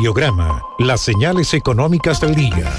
Biograma, las señales económicas del día.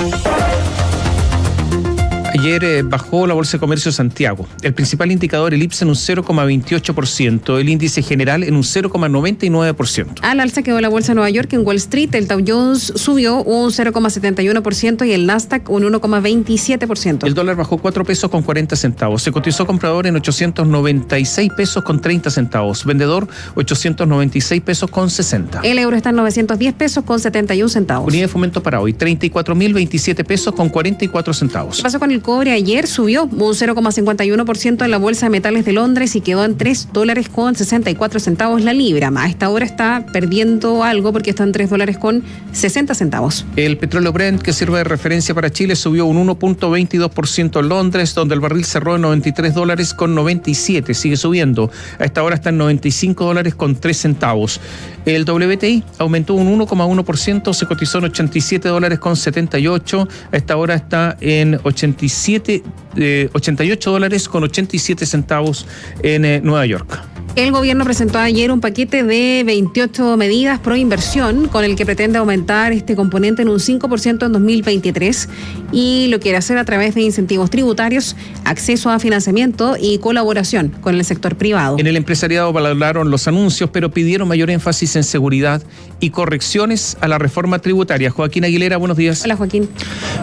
Ayer bajó la Bolsa de Comercio de Santiago. El principal indicador, el IPSA, en un 0,28%, el índice general en un 0,99%. Al alza quedó la Bolsa de Nueva York. En Wall Street el Dow Jones subió un 0,71% y el Nasdaq un 1,27%. El dólar bajó 4 pesos con 40 centavos. Se cotizó comprador en 896 pesos con 30 centavos. Vendedor, 896 pesos con 60. El euro está en 910 pesos con 71 centavos. Unidad de fomento para hoy, 34.027 pesos con 44 centavos. ¿Qué pasó con el cobre? Ayer subió un 0,51% en la Bolsa de Metales de Londres y quedó en $3 con 64 centavos la libra. A esta hora está perdiendo algo porque está en $3 con 60 centavos. El petróleo Brent, que sirve de referencia para Chile, subió un 1,22% en Londres, donde el barril cerró en $93 con 97. Sigue subiendo. A esta hora está en $95 con 3 centavos. El WTI aumentó un 1,1%, se cotizó en $87 con 78. A esta hora está en $88 con 87 centavos en Nueva York. El gobierno presentó ayer un paquete de 28 medidas pro inversión con el que pretende aumentar este componente en un 5% en 2023 y lo quiere hacer a través de incentivos tributarios, acceso a financiamiento y colaboración con el sector privado. En el empresariado valoraron los anuncios, pero pidieron mayor énfasis en seguridad y correcciones a la reforma tributaria. Joaquín Aguilera, buenos días. Hola, Joaquín.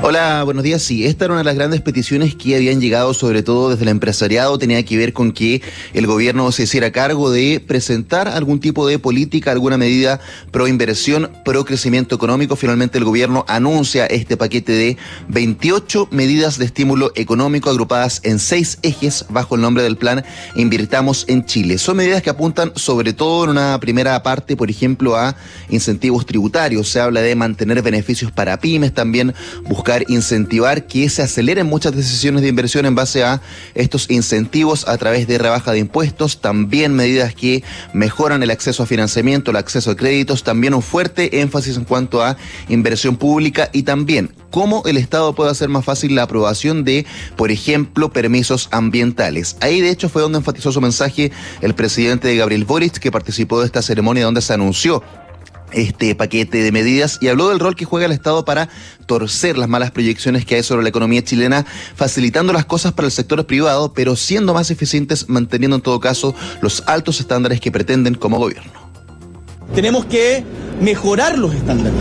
Hola, buenos días. Sí, esta era una de las grandes peticiones que habían llegado sobre todo desde el empresariado. Tenía que ver con que el gobierno se hiciera cargo de presentar algún tipo de política, alguna medida pro inversión, pro crecimiento económico. Finalmente el gobierno anuncia este paquete de 28 medidas de estímulo económico agrupadas en 6 ejes bajo el nombre del plan Invirtamos en Chile. Son medidas que apuntan sobre todo en una primera parte, por ejemplo, a incentivos tributarios. Se habla de mantener beneficios para pymes, también buscar incentivar que se aceleren muchas decisiones de inversión en base a estos incentivos a través de rebaja de impuestos, también medidas que mejoran el acceso a financiamiento, el acceso a créditos, también un fuerte énfasis en cuanto a inversión pública y también cómo el Estado puede hacer más fácil la aprobación de, por ejemplo, permisos ambientales. Ahí, de hecho, fue donde enfatizó su mensaje el presidente Gabriel Boric, que participó de esta ceremonia donde se anunció este paquete de medidas y habló del rol que juega el Estado para torcer las malas proyecciones que hay sobre la economía chilena, facilitando las cosas para el sector privado, pero siendo más eficientes, manteniendo en todo caso los altos estándares que pretenden como gobierno. Tenemos que mejorar los estándares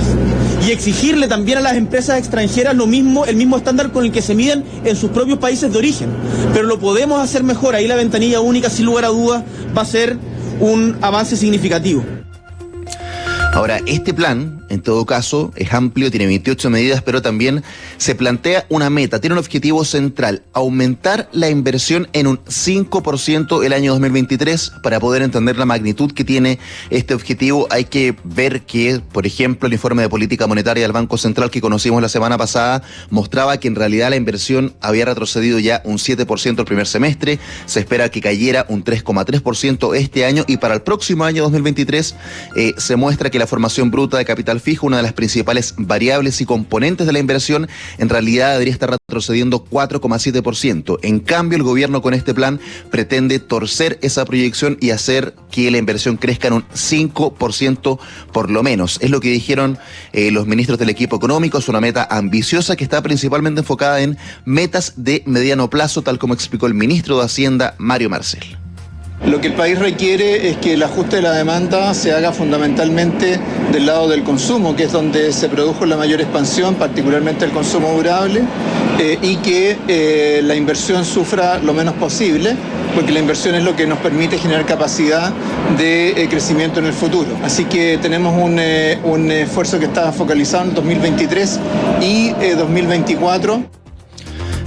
y exigirle también a las empresas extranjeras el mismo estándar con el que se miden en sus propios países de origen. Pero lo podemos hacer mejor. Ahí la ventanilla única, sin lugar a dudas, va a ser un avance significativo. Ahora, este plan, en todo caso, es amplio, tiene 28 medidas, pero también se plantea una meta, tiene un objetivo central, aumentar la inversión en un 5% el año 2023. Para poder entender la magnitud que tiene este objetivo, hay que ver que, por ejemplo, el informe de política monetaria del Banco Central que conocimos la semana pasada mostraba que en realidad la inversión había retrocedido ya un 7% el primer semestre, se espera que cayera un 3,3% este año y para el próximo año 2023 se muestra que la formación bruta de capital fijo, una de las principales variables y componentes de la inversión, en realidad debería estar retrocediendo 4,7%. En cambio, el gobierno con este plan pretende torcer esa proyección y hacer que la inversión crezca en un 5% por lo menos. Es lo que dijeron los ministros del equipo económico. Es una meta ambiciosa que está principalmente enfocada en metas de mediano plazo, tal como explicó el ministro de Hacienda, Mario Marcel. Lo que el país requiere es que el ajuste de la demanda se haga fundamentalmente del lado del consumo, que es donde se produjo la mayor expansión, particularmente el consumo durable, y que la inversión sufra lo menos posible, porque la inversión es lo que nos permite generar capacidad de crecimiento en el futuro. Así que tenemos un esfuerzo que está focalizado en 2023 y 2024.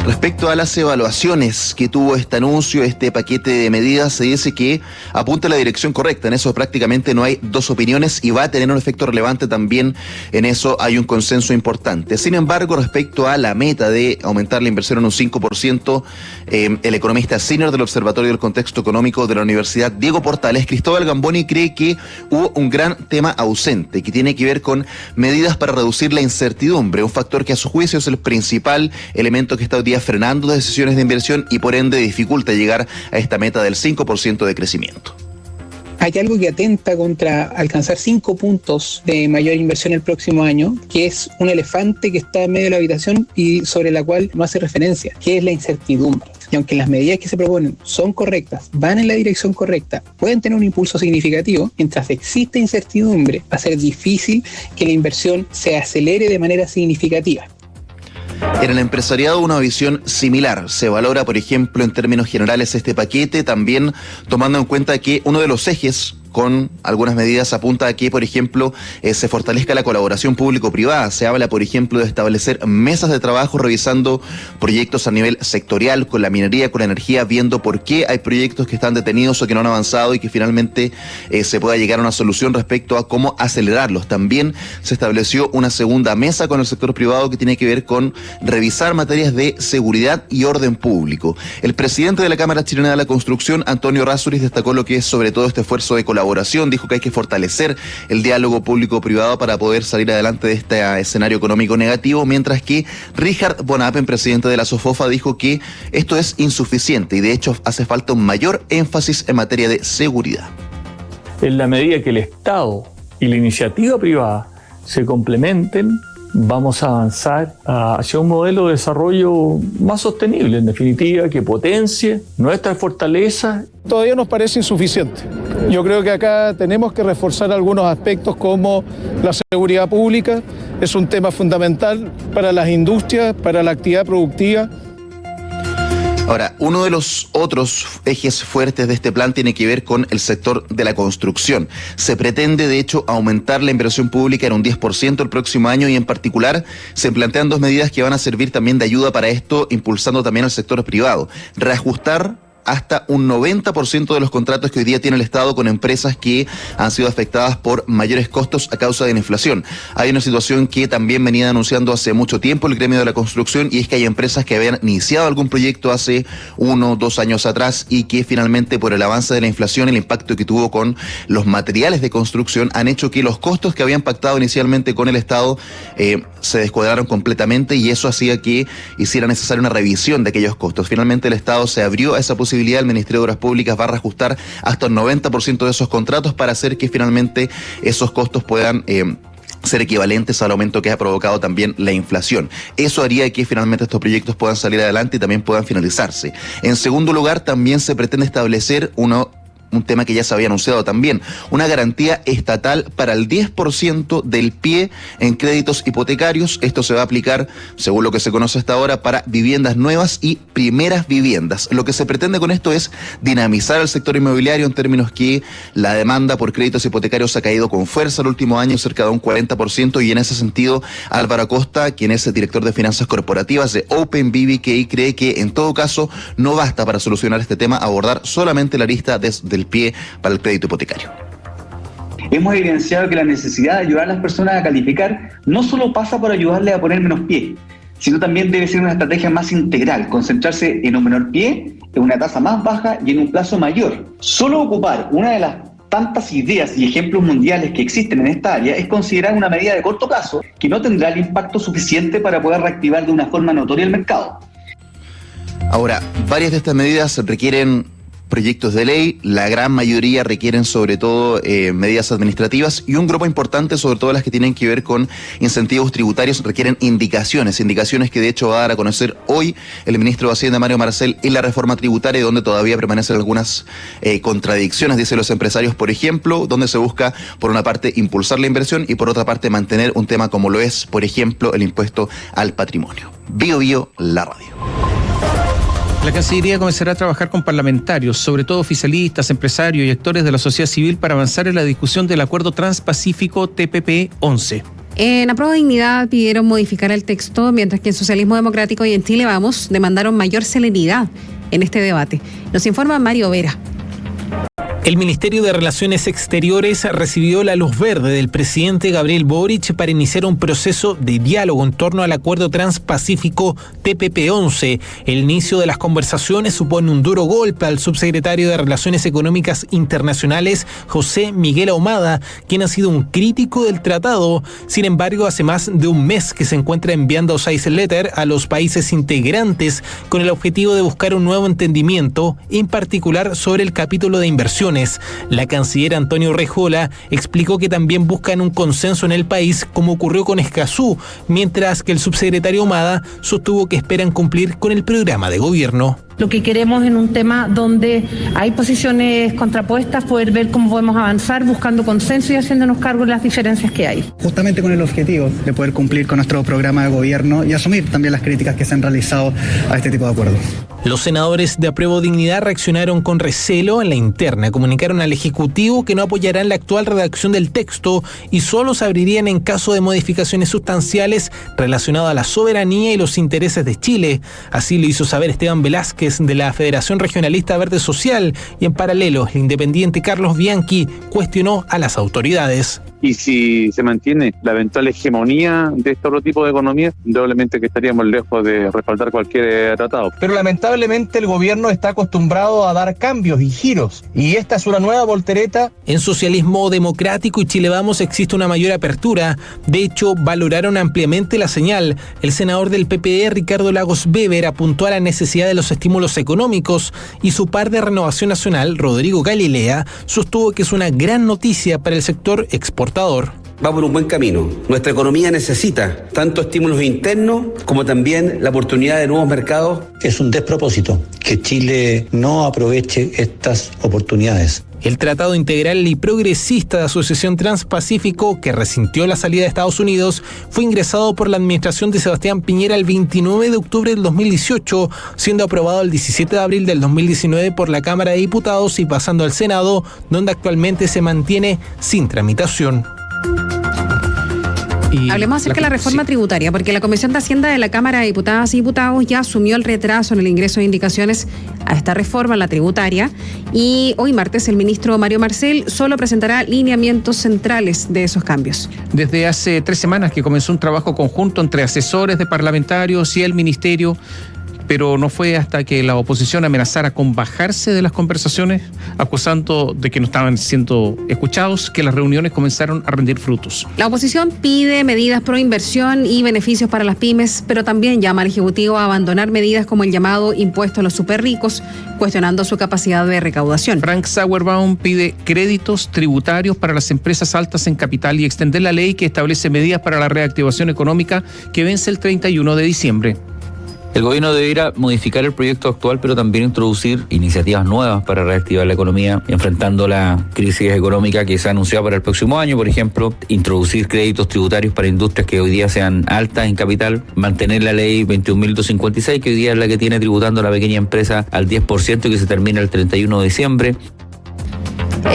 Respecto a las evaluaciones que tuvo este anuncio, este paquete de medidas, se dice que apunta a la dirección correcta. En eso prácticamente no hay dos opiniones y va a tener un efecto relevante también. En eso hay un consenso importante. Sin embargo, respecto a la meta de aumentar la inversión en un 5%, el economista senior del Observatorio del Contexto Económico de la Universidad, Diego Portales, Cristóbal Gamboni, cree que hubo un gran tema ausente que tiene que ver con medidas para reducir la incertidumbre, un factor que a su juicio es el principal elemento que está hoy día frenando decisiones de inversión y por ende dificulta llegar a esta meta del 5% de crecimiento. Hay algo que atenta contra alcanzar 5 puntos de mayor inversión el próximo año, que es un elefante que está en medio de la habitación y sobre la cual no hace referencia, que es la incertidumbre. Y aunque las medidas que se proponen son correctas, van en la dirección correcta, pueden tener un impulso significativo, mientras existe incertidumbre, va a ser difícil que la inversión se acelere de manera significativa. En el empresariado una visión similar. Se valora, por ejemplo, en términos generales este paquete, también tomando en cuenta que uno de los ejes con algunas medidas apunta a que, por ejemplo, se fortalezca la colaboración público-privada. Se habla, por ejemplo, de establecer mesas de trabajo revisando proyectos a nivel sectorial, con la minería, con la energía, viendo por qué hay proyectos que están detenidos o que no han avanzado y que finalmente se pueda llegar a una solución respecto a cómo acelerarlos. También se estableció una segunda mesa con el sector privado que tiene que ver con revisar materias de seguridad y orden público. El presidente de la Cámara Chilena de la Construcción, Antonio Errázuriz, destacó lo que es sobre todo este esfuerzo de colaboración. Dijo que hay que fortalecer el diálogo público-privado para poder salir adelante de este escenario económico negativo, mientras que Richard Bonapen, presidente de la SOFOFA, dijo que esto es insuficiente y de hecho hace falta un mayor énfasis en materia de seguridad. En la medida que el Estado y la iniciativa privada se complementen, vamos a avanzar hacia un modelo de desarrollo más sostenible, en definitiva, que potencie nuestra fortaleza. Todavía nos parece insuficiente. Yo creo que acá tenemos que reforzar algunos aspectos como la seguridad pública. Es un tema fundamental para las industrias, para la actividad productiva. Ahora, uno de los otros ejes fuertes de este plan tiene que ver con el sector de la construcción. Se pretende, de hecho, aumentar la inversión pública en un 10% el próximo año y en particular se plantean 2 medidas que van a servir también de ayuda para esto, impulsando también al sector privado. Reajustar hasta un 90% de los contratos que hoy día tiene el Estado con empresas que han sido afectadas por mayores costos a causa de la inflación. Hay una situación que también venía anunciando hace mucho tiempo el gremio de la construcción y es que hay empresas que habían iniciado algún proyecto hace 1 o 2 años atrás y que finalmente por el avance de la inflación, el impacto que tuvo con los materiales de construcción han hecho que los costos que habían pactado inicialmente con el Estado se descuadraron completamente y eso hacía que hiciera necesaria una revisión de aquellos costos. Finalmente el Estado se abrió a esa posibilidad. El Ministerio de Obras Públicas va a reajustar hasta el 90% de esos contratos para hacer que finalmente esos costos puedan ser equivalentes al aumento que ha provocado también la inflación. Eso haría que finalmente estos proyectos puedan salir adelante y también puedan finalizarse. En segundo lugar, también se pretende establecer un tema que ya se había anunciado también, una garantía estatal para el 10% del pie en créditos hipotecarios. Esto se va a aplicar, según lo que se conoce hasta ahora, para viviendas nuevas y primeras viviendas. Lo que se pretende con esto es dinamizar el sector inmobiliario en términos que la demanda por créditos hipotecarios ha caído con fuerza el último año, cerca de un 40%, y en ese sentido Álvaro Acosta, quien es el director de finanzas corporativas de Open BBK, cree que en todo caso no basta para solucionar este tema abordar solamente la lista del pie para el crédito hipotecario. Hemos evidenciado que la necesidad de ayudar a las personas a calificar no solo pasa por ayudarles a poner menos pie, sino también debe ser una estrategia más integral, concentrarse en un menor pie, en una tasa más baja y en un plazo mayor. Solo ocupar una de las tantas ideas y ejemplos mundiales que existen en esta área es considerar una medida de corto plazo que no tendrá el impacto suficiente para poder reactivar de una forma notoria el mercado. Ahora, varias de estas medidas requieren proyectos de ley, la gran mayoría requieren sobre todo medidas administrativas y un grupo importante, sobre todo las que tienen que ver con incentivos tributarios, requieren indicaciones que de hecho va a dar a conocer hoy el ministro de Hacienda, Mario Marcel, en la reforma tributaria, donde todavía permanecen algunas contradicciones, dicen los empresarios, por ejemplo, donde se busca por una parte impulsar la inversión y por otra parte mantener un tema como lo es, por ejemplo, el impuesto al patrimonio. Bio Bio, la radio. La Cancillería comenzará a trabajar con parlamentarios, sobre todo oficialistas, empresarios y actores de la sociedad civil para avanzar en la discusión del Acuerdo Transpacífico TPP-11. En Apruebo Dignidad pidieron modificar el texto, mientras que en Socialismo Democrático y en Chile Vamos demandaron mayor celeridad en este debate. Nos informa Mario Vera. El Ministerio de Relaciones Exteriores recibió la luz verde del presidente Gabriel Boric para iniciar un proceso de diálogo en torno al Acuerdo Transpacífico TPP-11. El inicio de las conversaciones supone un duro golpe al subsecretario de Relaciones Económicas Internacionales, José Miguel Ahumada, quien ha sido un crítico del tratado. Sin embargo, hace más de un mes que se encuentra enviando size letter a los países integrantes con el objetivo de buscar un nuevo entendimiento, en particular sobre el capítulo de inversión. regiones. La canciller Antonio Rejola explicó que también buscan un consenso en el país, como ocurrió con Escazú, mientras que el subsecretario Humada sostuvo que esperan cumplir con el programa de gobierno. Lo que queremos en un tema donde hay posiciones contrapuestas, poder ver cómo podemos avanzar buscando consenso y haciéndonos cargo de las diferencias que hay. Justamente con el objetivo de poder cumplir con nuestro programa de gobierno y asumir también las críticas que se han realizado a este tipo de acuerdos. Los senadores de Apruebo Dignidad reaccionaron con recelo en la interna. Comunicaron al Ejecutivo que no apoyarán la actual redacción del texto y solo se abrirían en caso de modificaciones sustanciales relacionadas a la soberanía y los intereses de Chile. Así lo hizo saber Esteban Velázquez de la Federación Regionalista Verde Social, y en paralelo el independiente Carlos Bianchi cuestionó a las autoridades. Y si se mantiene la eventual hegemonía de este otro tipo de economía, indudablemente que estaríamos lejos de respaldar cualquier tratado. Pero lamentablemente el gobierno está acostumbrado a dar cambios y giros, y esta es una nueva voltereta. En Socialismo Democrático y Chile Vamos existe una mayor apertura. De hecho, valoraron ampliamente la señal. El senador del PPD, Ricardo Lagos Weber, apuntó a la necesidad de los estímulos económicos, y su par de Renovación Nacional, Rodrigo Galilea, sostuvo que es una gran noticia para el sector exportador. Va por un buen camino. Nuestra economía necesita tanto estímulos internos como también la oportunidad de nuevos mercados. Es un despropósito que Chile no aproveche estas oportunidades. El Tratado Integral y Progresista de Asociación Transpacífico, que resintió la salida de Estados Unidos, fue ingresado por la administración de Sebastián Piñera el 29 de octubre del 2018, siendo aprobado el 17 de abril del 2019 por la Cámara de Diputados y pasando al Senado, donde actualmente se mantiene sin tramitación. Hablemos acerca de la reforma tributaria, porque la Comisión de Hacienda de la Cámara de Diputadas y Diputados ya asumió el retraso en el ingreso de indicaciones a esta reforma, la tributaria, y hoy martes el ministro Mario Marcel solo presentará lineamientos centrales de esos cambios. Desde hace 3 semanas que comenzó un trabajo conjunto entre asesores de parlamentarios y el ministerio, pero no fue hasta que la oposición amenazara con bajarse de las conversaciones, acusando de que no estaban siendo escuchados, que las reuniones comenzaron a rendir frutos. La oposición pide medidas pro inversión y beneficios para las pymes, pero también llama al Ejecutivo a abandonar medidas como el llamado impuesto a los superricos, cuestionando su capacidad de recaudación. Frank Sauerbaum pide créditos tributarios para las empresas altas en capital y extender la ley que establece medidas para la reactivación económica que vence el 31 de diciembre. El gobierno deberá modificar el proyecto actual, pero también introducir iniciativas nuevas para reactivar la economía, enfrentando la crisis económica que se ha anunciado para el próximo año. Por ejemplo, introducir créditos tributarios para industrias que hoy día sean altas en capital, mantener la ley 21.256, que hoy día es la que tiene tributando a la pequeña empresa al 10% y que se termina el 31 de diciembre.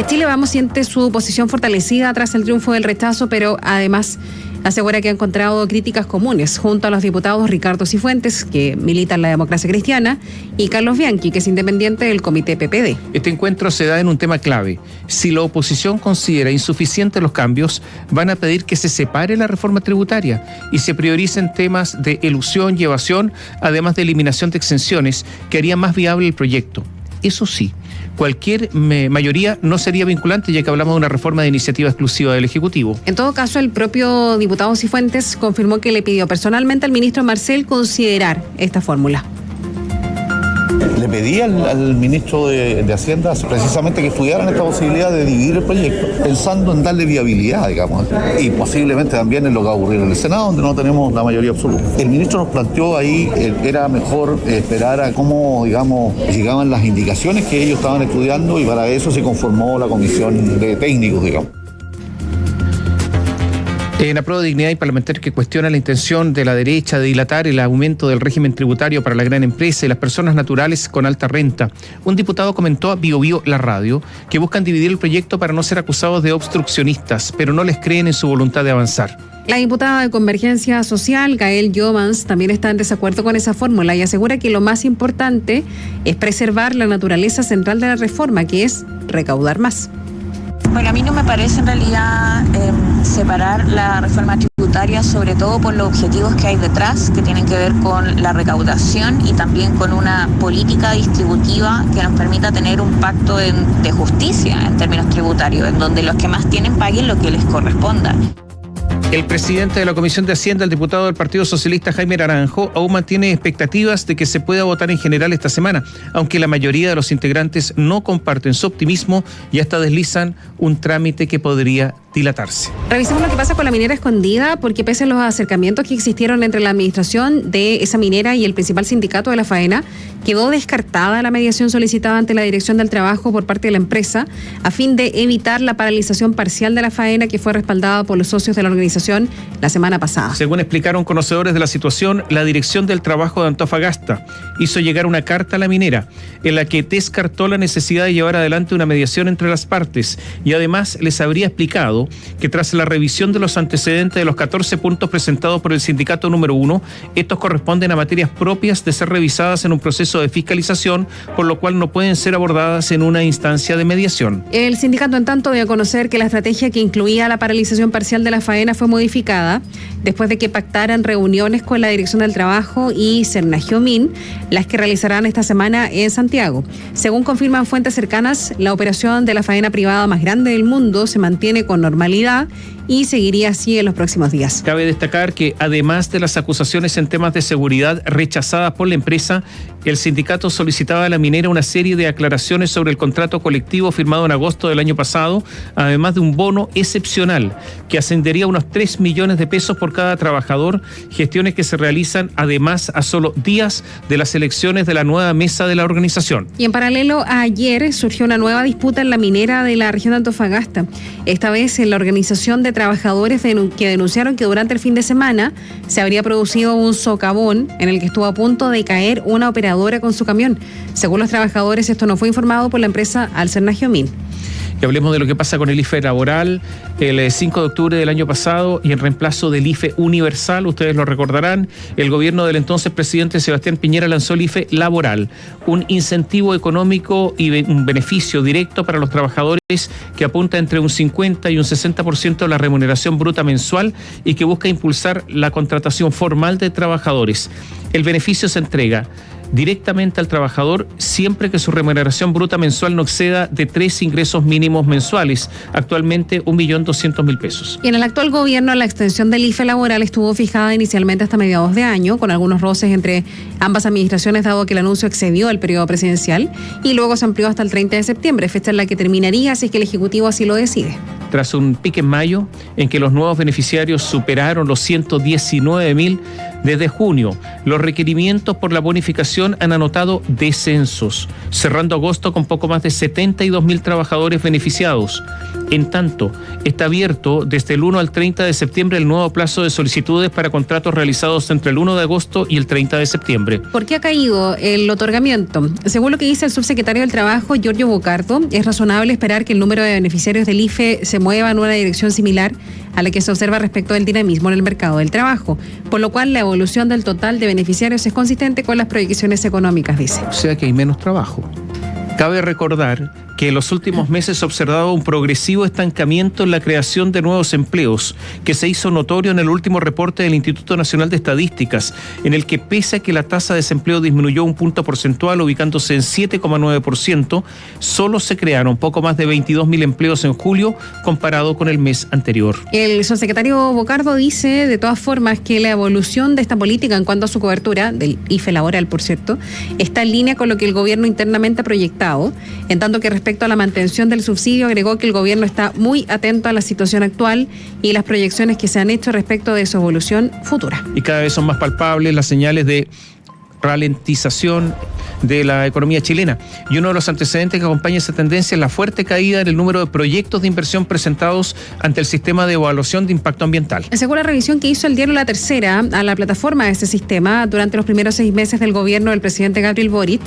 Chile Vamos siente su posición fortalecida tras el triunfo del rechazo, pero además asegura que ha encontrado críticas comunes junto a los diputados Ricardo Cifuentes, que milita en la Democracia Cristiana, y Carlos Bianchi, que es independiente del Comité PPD. Este encuentro se da en un tema clave. Si la oposición considera insuficientes los cambios, van a pedir que se separe la reforma tributaria y se prioricen temas de elusión y evasión, además de eliminación de exenciones, que harían más viable el proyecto. Eso sí, cualquier mayoría no sería vinculante, ya que hablamos de una reforma de iniciativa exclusiva del Ejecutivo. En todo caso, el propio diputado Cifuentes confirmó que le pidió personalmente al ministro Marcel considerar esta fórmula. Le pedí al ministro de Hacienda precisamente que estudiaran esta posibilidad de dividir el proyecto, pensando en darle viabilidad, digamos, y posiblemente también en lo que va a ocurrir en el Senado, donde no tenemos la mayoría absoluta. El ministro nos planteó ahí que era mejor esperar a cómo, digamos, llegaban las indicaciones que ellos estaban estudiando, y para eso se conformó la comisión de técnicos, digamos. En Apruebo Dignidad hay parlamentarios que cuestionan la intención de la derecha de dilatar el aumento del régimen tributario para la gran empresa y las personas naturales con alta renta. Un diputado comentó a Bio Bio, la radio, que buscan dividir el proyecto para no ser acusados de obstruccionistas, pero no les creen en su voluntad de avanzar. La diputada de Convergencia Social, Gael Jomans, también está en desacuerdo con esa fórmula y asegura que lo más importante es preservar la naturaleza central de la reforma, que es recaudar más. Bueno, a mí no me parece en realidad separar la reforma tributaria, sobre todo por los objetivos que hay detrás, que tienen que ver con la recaudación y también con una política distributiva que nos permita tener un pacto de justicia en términos tributarios, en donde los que más tienen paguen lo que les corresponda. El presidente de la Comisión de Hacienda, el diputado del Partido Socialista Jaime Naranjo, aún mantiene expectativas de que se pueda votar en general esta semana, aunque la mayoría de los integrantes no comparten su optimismo y hasta deslizan un trámite que podría dilatarse. Revisemos lo que pasa con la minera Escondida, porque pese a los acercamientos que existieron entre la administración de esa minera y el principal sindicato de la faena, quedó descartada la mediación solicitada ante la Dirección del Trabajo por parte de la empresa a fin de evitar la paralización parcial de la faena que fue respaldada por los socios de la organización la semana pasada. Según explicaron conocedores de la situación, la Dirección del Trabajo de Antofagasta hizo llegar una carta a la minera en la que descartó la necesidad de llevar adelante una mediación entre las partes y además les habría explicado que tras la revisión de los antecedentes de los 14 puntos presentados por el sindicato número 1, estos corresponden a materias propias de ser revisadas en un proceso de fiscalización, por lo cual no pueden ser abordadas en una instancia de mediación. El sindicato, en tanto, dio a conocer que la estrategia que incluía la paralización parcial de la faena fue modificada después de que pactaran reuniones con la Dirección del Trabajo y Cernagiomín, las que realizarán esta semana en Santiago. Según confirman fuentes cercanas, la operación de la faena privada más grande del mundo se mantiene con normalidad y seguiría así en los próximos días. Cabe destacar que además de las acusaciones en temas de seguridad rechazadas por la empresa, el sindicato solicitaba a la minera una serie de aclaraciones sobre el contrato colectivo firmado en agosto del año pasado, además de un bono excepcional que ascendería a unos 3 millones de pesos por cada trabajador, gestiones que se realizan además a solo días de las elecciones de la nueva mesa de la organización. Y en paralelo a ayer surgió una nueva disputa en la minera de la región de Antofagasta, esta vez en la organización de trabajadores que denunciaron que durante el fin de semana se habría producido un socavón en el que estuvo a punto de caer una operadora con su camión. Según los trabajadores, esto no fue informado por la empresa Cernagiomín. Y hablemos de lo que pasa con el IFE laboral. El 5 de octubre del año pasado, y en reemplazo del IFE universal, ustedes lo recordarán, el gobierno del entonces presidente Sebastián Piñera lanzó el IFE laboral, un incentivo económico y un beneficio directo para los trabajadores que apunta entre un 50 y un 60% de la remuneración bruta mensual y que busca impulsar la contratación formal de trabajadores. El beneficio se entrega directamente al trabajador siempre que su remuneración bruta mensual no exceda de 3 ingresos mínimos mensuales, actualmente 1.200.000 pesos. Y en el actual gobierno la extensión del IFE laboral estuvo fijada inicialmente hasta mediados de año, con algunos roces entre ambas administraciones, dado que el anuncio excedió el periodo presidencial, y luego se amplió hasta el 30 de septiembre, fecha en la que terminaría si es que el Ejecutivo así lo decide. Tras un pique en mayo, en que los nuevos beneficiarios superaron los 119.000 desde junio, los requerimientos por la bonificación han anotado descensos, cerrando agosto con poco más de 72.000 trabajadores beneficiados. En tanto, está abierto desde el 1 al 30 de septiembre el nuevo plazo de solicitudes para contratos realizados entre el 1 de agosto y el 30 de septiembre. ¿Por qué ha caído el otorgamiento? Según lo que dice el subsecretario del Trabajo, Giorgio Bocardo, es razonable esperar que el número de beneficiarios del IFE se mueva en una dirección similar a la que se observa respecto del dinamismo en el mercado del trabajo, por lo cual la evolución del total de beneficiarios es consistente con las proyecciones económicas, dice. O sea que hay menos trabajo. Cabe recordar que en los últimos meses se ha observado un progresivo estancamiento en la creación de nuevos empleos, que se hizo notorio en el último reporte del Instituto Nacional de Estadísticas, en el que pese a que la tasa de desempleo disminuyó un punto porcentual, ubicándose en 7,9%, solo se crearon poco más de 22.000 empleos en julio, comparado con el mes anterior. El subsecretario Bocardo dice, de todas formas, que la evolución de esta política en cuanto a su cobertura, del IFE laboral, por cierto, está en línea con lo que el gobierno internamente ha proyectado, en tanto que respecto a la mantención del subsidio, agregó que el gobierno está muy atento a la situación actual y las proyecciones que se han hecho respecto de su evolución futura. Y cada vez son más palpables las señales de ralentización de la economía chilena. Y uno de los antecedentes que acompaña esa tendencia es la fuerte caída en el número de proyectos de inversión presentados ante el sistema de evaluación de impacto ambiental. Según la revisión que hizo el diario La Tercera a la plataforma de este sistema, durante los primeros 6 meses del gobierno del presidente Gabriel Boric,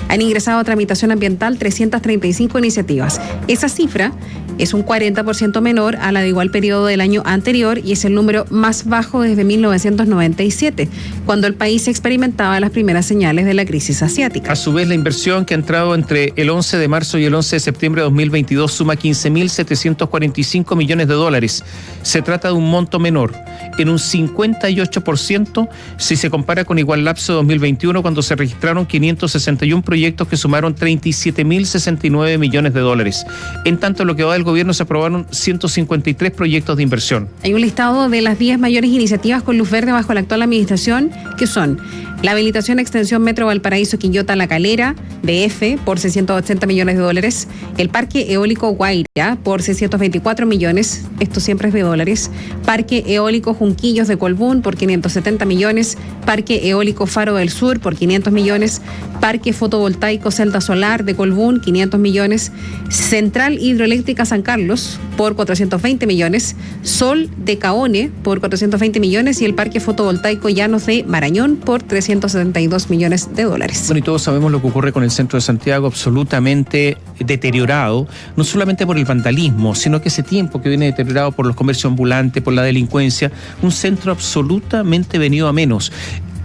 han ingresado a tramitación ambiental 335 iniciativas. Esa cifra es un 40% menor a la de igual periodo del año anterior y es el número más bajo desde 1997, cuando el país experimentaba las primeras señales de la crisis asiática. A su vez, la inversión que ha entrado entre el 11 de marzo y el 11 de septiembre de 2022 suma 15.745 millones de dólares. Se trata de un monto menor, en un 58% si se compara con igual lapso de 2021, cuando se registraron 561 proyectos que sumaron 37.069 millones de dólares. En tanto, en lo que va del gobierno se aprobaron 153 proyectos de inversión. Hay un listado de las 10 mayores iniciativas con luz verde bajo la actual administración, que son la habilitación extensión Metro Valparaíso Quillota La Calera, DF, por 680 millones de dólares, el Parque Eólico Guaira, por 624 millones, esto siempre es de dólares, Parque Eólico Junquillos de Colbún, por 570 millones, Parque Eólico Faro del Sur, por 500 millones, Parque Fotovoltaico Celda Solar de Colbún, 500 millones, Central Hidroeléctrica San Carlos, por 420 millones, Sol de Caone, por 420 millones, y el Parque Fotovoltaico Llanos de Marañón, por 372 millones de dólares. Bueno, y todos sabemos lo que ocurre con el centro de Santiago, absolutamente deteriorado, no solamente por el vandalismo, sino que ese tiempo que viene deteriorado por los comercios ambulantes, por la delincuencia, un centro absolutamente venido a menos.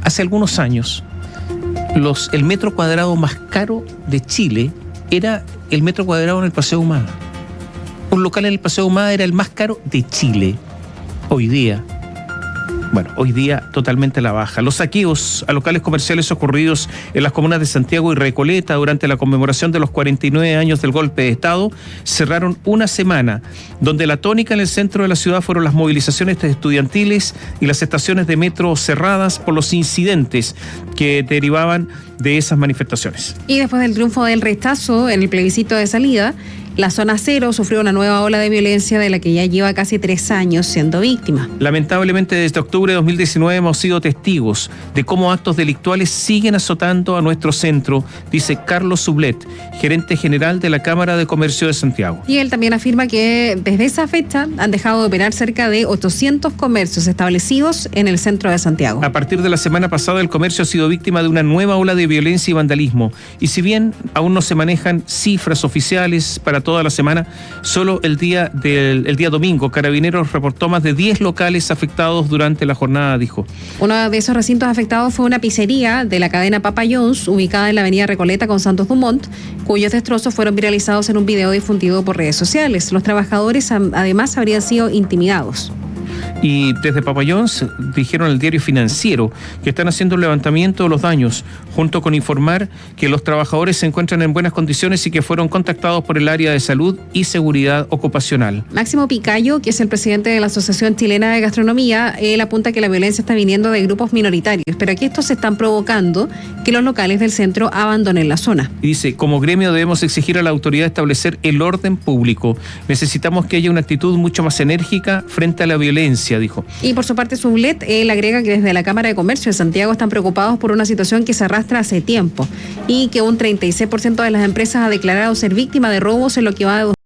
Hace algunos años, el metro cuadrado más caro de Chile era el metro cuadrado en el Paseo Ahumada. Un local en el Paseo Ahumada era el más caro de Chile. Hoy día totalmente a la baja. Los saqueos a locales comerciales ocurridos en las comunas de Santiago y Recoleta durante la conmemoración de los 49 años del golpe de Estado cerraron una semana, donde la tónica en el centro de la ciudad fueron las movilizaciones estudiantiles y las estaciones de metro cerradas por los incidentes que derivaban de esas manifestaciones. Y después del triunfo del rechazo en el plebiscito de salida, la zona cero sufrió una nueva ola de violencia de la que ya lleva casi 3 años siendo víctima. Lamentablemente, desde octubre de 2019 hemos sido testigos de cómo actos delictuales siguen azotando a nuestro centro, dice Carlos Sublet, gerente general de la Cámara de Comercio de Santiago. Y él también afirma que desde esa fecha han dejado de operar cerca de 800 comercios establecidos en el centro de Santiago. A partir de la semana pasada, el comercio ha sido víctima de una nueva ola de violencia y vandalismo. Y si bien aún no se manejan cifras oficiales para toda la semana, solo el día domingo, Carabineros reportó más de 10 locales afectados durante la jornada, dijo. Uno de esos recintos afectados fue una pizzería de la cadena Papa John's, ubicada en la avenida Recoleta con Santos Dumont, cuyos destrozos fueron viralizados en un video difundido por redes sociales. Los trabajadores además habrían sido intimidados. Y desde Papa John's dijeron al diario Financiero que están haciendo un levantamiento de los daños, junto con informar que los trabajadores se encuentran en buenas condiciones y que fueron contactados por el área de salud y seguridad ocupacional. Máximo Picayo, que es el presidente de la Asociación Chilena de Gastronomía, él apunta que la violencia está viniendo de grupos minoritarios, pero que estos están provocando que los locales del centro abandonen la zona. Y dice, como gremio debemos exigir a la autoridad establecer el orden público. Necesitamos que haya una actitud mucho más enérgica frente a la violencia, dijo. Y por su parte, Sublet, él agrega que desde la Cámara de Comercio de Santiago están preocupados por una situación que se arrastra hace tiempo y que un 36% de las empresas ha declarado ser víctima de robos en lo que va de